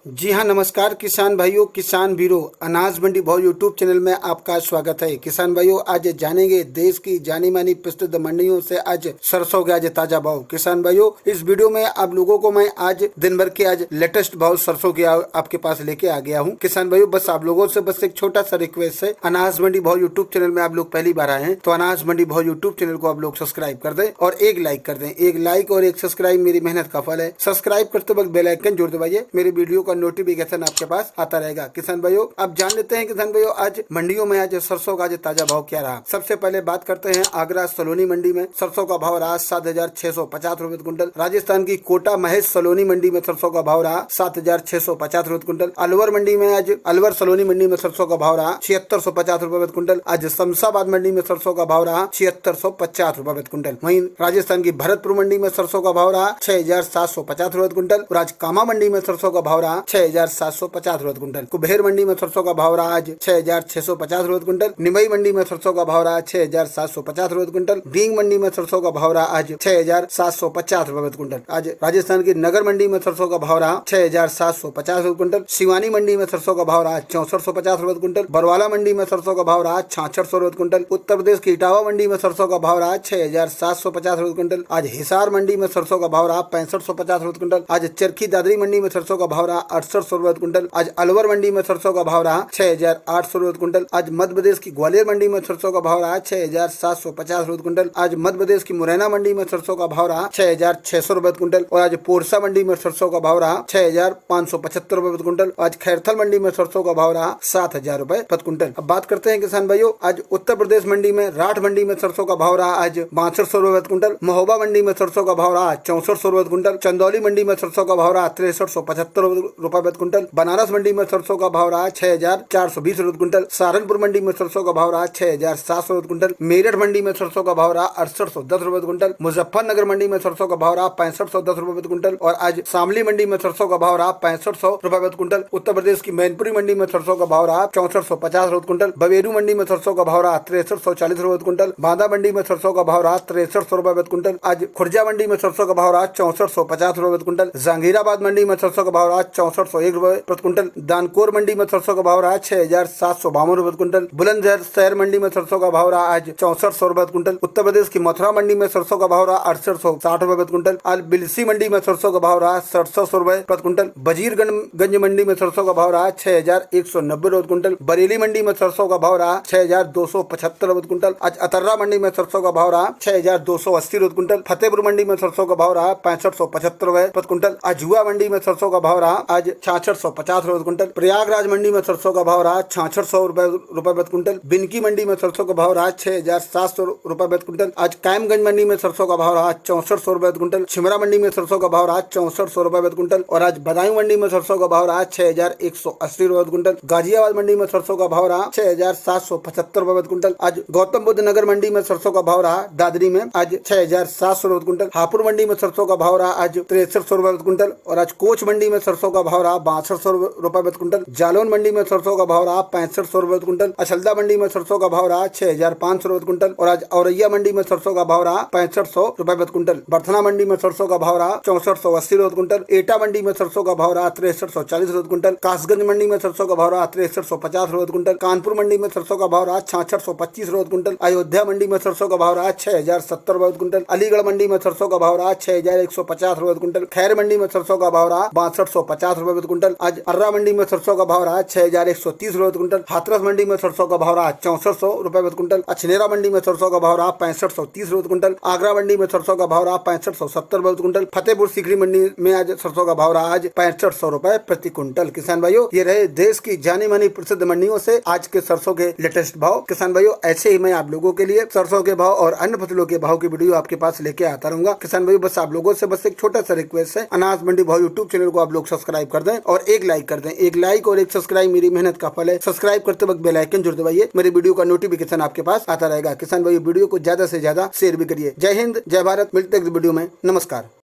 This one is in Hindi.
जी हाँ, नमस्कार किसान भाइयों, किसान वीरों, अनाज मंडी भाव यूट्यूब चैनल में आपका स्वागत है। किसान भाइयों, आज जानेंगे देश की जानी मानी प्रसिद्ध मंडियों से आज सरसों के आज ताजा भाव। किसान भाइयों, इस वीडियो में आप लोगों को मैं आज दिन भर के आज लेटेस्ट भाव सरसों के आपके पास लेके आ गया हूँ। किसान भाइयों, बस आप लोगों से बस एक छोटा सा रिक्वेस्ट है, अनाज मंडी भाव यूट्यूब चैनल में आप लोग पहली बार आए हैं तो अनाज मंडी भाव यूट्यूब चैनल को आप लोग सब्सक्राइब कर दें और एक लाइक कर दें। एक लाइक और एक सब्सक्राइब मेरी मेहनत का फल है। सब्सक्राइब करते वक्त बेल आइकन जरूर दबाइए, मेरे वीडियो का नोटिफिकेशन आपके पास आता रहेगा। किसान भाइयों, अब जान लेते हैं किसान भाइयों आज मंडियों में आज सरसों का आज ताजा भाव क्या रहा। सबसे पहले बात करते हैं आगरा सलोनी मंडी में सरसों का भाव रहा 7,650 रुपए क्विंटल। राजस्थान की कोटा महेश सलोनी मंडी में सरसों का भाव रहा 7,650 रुपए क्विंटल। अलवर मंडी में आज अलवर सलोनी मंडी में सरसों का भाव रहा 7,650 रुपए क्विंटल। आज शमशाबाद मंडी में सरसों का भाव रहा 7,650 रुपए क्विंटल। वहीं राजस्थान की भरतपुर मंडी में सरसों का भाव रहा 6,750 रुपए क्विंटल। और आज कामा मंडी में सरसों का भाव रहा 6,750 रुपए क्विंटल। कुबेर मंडी में सरसों का भाव रहा आज 6,650 रुपए क्विंटल। निमई मंडी में सरसों का भाव रहा 6,750 रुपए क्विंटल। डींग मंडी में सरसों का भाव रहा आज 6,750 रुपए क्विंटल। आज राजस्थान की नगर मंडी में सरसों का भाव रहा 6,750 रुपए क्विंटल। शिवानी मंडी में सरसों का भाव रहा 6,450 रुपए क्विंटल। बरवाला मंडी में सरसों का भाव रहा 6,600 रुपए क्विंटल। उत्तर प्रदेश की इटावा मंडी में सरसों का भाव रहा 6,750 रुपए क्विंटल। आज हिसार मंडी में सरसों का भाव रहा 6,550 रुपए क्विंटल। आज चरखी दादरी मंडी में सरसों का भाव रहा 6,800 रुपए क्विंटल। आज अलवर मंडी में सरसों का भाव रहा 6,800 रुपए क्विंटल। आज मध्य प्रदेश की ग्वालियर मंडी में सरसों का भाव रहा 6,750 रुपए क्विंटल। आज मध्य प्रदेश की मुरैना मंडी में सरसों का भाव रहा 6,600 रुपए क्विंटल। और आज पोरसा मंडी में सरसों का भाव रहा 6,575 रुपए क्विंटल। आज खैरथल मंडी में सरसों का भाव रहा 7,000 रुपए प्रति क्विंटल। अब बात करते हैं किसान भाइयों, आज उत्तर प्रदेश मंडी में राठ मंडी में सरसों का भाव रहा आज 6200 रुपए प्रति क्विंटल। महोबा मंडी में सरसों का भाव रहा 6400 रुपए क्विंटल। चंदौली मंडी में सरसों का भाव रहा 6375 रुपए प्रति क्विंटल। बनारस मंडी में सरसों का भाव रहा 6,420 रुपए क्विंटल। सहारनपुर मंडी में सरसों का भाव रहा 6,700 रुपए क्विंटल। मेरठ मंडी में सरसों का भाव रहा 6,810 रुपए क्विंटल। मुजफ्फरनगर मंडी में सरसों का भाव रहा 6,510 रुपए प्रति क्विंटल। और आज शामली मंडी में सरसों का भाव रहा 6,500 रुपए प्रति क्विंटल। उत्तर प्रदेश की मैनपुरी मंडी में सरसों का भाव रहा 6,450 रुपए क्विंटल। बवेरू मंडी में सरसों का भाव रहा 6,340 रुपए क्विंटल। बांदा मंडी में सरसों का भाव रहा 6,300 रुपए प्रति क्विंटल। आज खुर्जा मंडी में सरसों का भाव रहा 6,450 रुपए प्रति क्विंटल। जहांगीराबाद मंडी में सरसों का भाव रहा 6,401 रुपए प्रति क्विंटल। दानकोर मंडी में सरसों का भाव रहा 6,752 रुपए क्विंटल। बुलंदशहर मंडी में सरसों का भाव रहा आज 6,400 रुपए क्विंटल। उत्तर प्रदेश की मथुरा मंडी में सरसों का भाव रहा 6,860 रुपए क्विंटल। आज बिलसी मंडी में सरसों का भाव रहा 6,700 रुपए प्रति क्विंटल। वजीरगंज मंडी में सरसों का भाव रहा 6,190 रुपए क्विंटल। बरेली मंडी में सरसों का भाव रहा 6,275 रुपए क्विंटल। आज अतर्रा मंडी में सरसों का भाव रहा 6,280 रुपए क्विंटल। फतेहपुर मंडी में सरसों का भाव रहा 6,575 रुपए प्रति क्विंटल। अजुआ मंडी में सरसों का भाव रहा आज 6,650 रुपए क्विंटल। प्रयागराज मंडी में सरसों का भाव रहा 6,600 रुपए प्रति क्विंटल। बिनकी मंडी में सरसों का भाव रहा 6,700 रुपए प्रति क्विंटल। आज कायमगंज मंडी में सरसों का भाव रहा 6,400 रुपए प्रति क्विंटल। छिमरा मंडी में सरसों का भाव रहा 6,400 रुपए प्रति क्विंटल। और आज बदायूं मंडी में सरसों का भाव रहा 6,180 रुपए प्रति क्विंटल। गाजियाबाद मंडी में सरसों का भाव रहा 6,775 रुपए प्रति क्विंटल। आज गौतम बुद्ध नगर मंडी में सरसों का भाव रहा दादरी में आज 6,700 रुपए क्विंटल। हापुड़ मंडी में सरसों का भाव रहा आज 6,300 रुपए प्रति क्विंटल। और आज कोच मंडी में सरसों का भाव रहा 6,200 रुपए प्रति क्विंटल। जालौन मंडी में सरसों का भाव रहा 6,500 रुपए प्रति क्विंटल। अछलदा मंडी में सरसों का भाव रहा 6,500 रुपए क्विंटल। और आज औरैया मंडी में सरसों का भाव रहा 6,500 रुपए प्रति क्विंटल। बर्थना मंडी में सरसों का भाव रहा 6,480 रुपए क्विंटल। एटा मंडी में सरसों का भाव रहा 6,340 रुपए क्विंटल। कासगंज मंडी में सरसों का भाव रहा 6,350 रुपए क्विंटल। कानपुर मंडी में सरसों का भाव रहा 6,625 रुपए क्विंटल। अयोध्या मंडी में सरसों का भाव रहा 6,070 रुपए क्विंटल। अलीगढ़ मंडी में सरसों का भाव रहा 6,150 रुपए क्विंटल। खैर मंडी में सरसों का भाव रहा 6,250 रुपए प्रति क्विंटल। आज अर्रा मंडी में सरसों का भाव रहा 6,130 रुपए क्विंटल। हाथरस मंडी में सरसों का भाव रहा 6,400 रुपए प्रति क्विंटल। अछनेरा मंडी में सरसों का भाव रहा 6,530 रुपए क्विंटल। आगरा मंडी में सरसों का भाव रहा 6,570 रुपए क्विंटल। फतेहपुर सीकरी मंडी में आज सरसों का भाव रहा आज 6,500 रुपए प्रति क्विंटल। किसान भाइयों, ये रहे देश की जानी मानी प्रसिद्ध मंडियों से आज के सरसों के लेटेस्ट भाव। किसान भाइयों, ऐसे ही मैं आप लोगों के लिए सरसों के भाव और अन्य फसलों के भाव की वीडियो आपके पास लेके आता रहूंगा। किसान भाइयों, बस आप लोगों से बस एक छोटा सा रिक्वेस्ट है, अनाज मंडी भाव यूट्यूब चैनल को आप लोग सब्सक्राइब कर दें और एक लाइक कर दें। एक लाइक और एक सब्सक्राइब मेरी मेहनत का फल है। सब्सक्राइब करते वक्त बेल आइकन जरूर दबाइए, मेरे वीडियो का नोटिफिकेशन आपके पास आता रहेगा। किसान भाइयों, वीडियो को ज्यादा से ज्यादा शेयर भी करिए। जय हिंद, जय भारत। मिलते हैं वीडियो में। नमस्कार।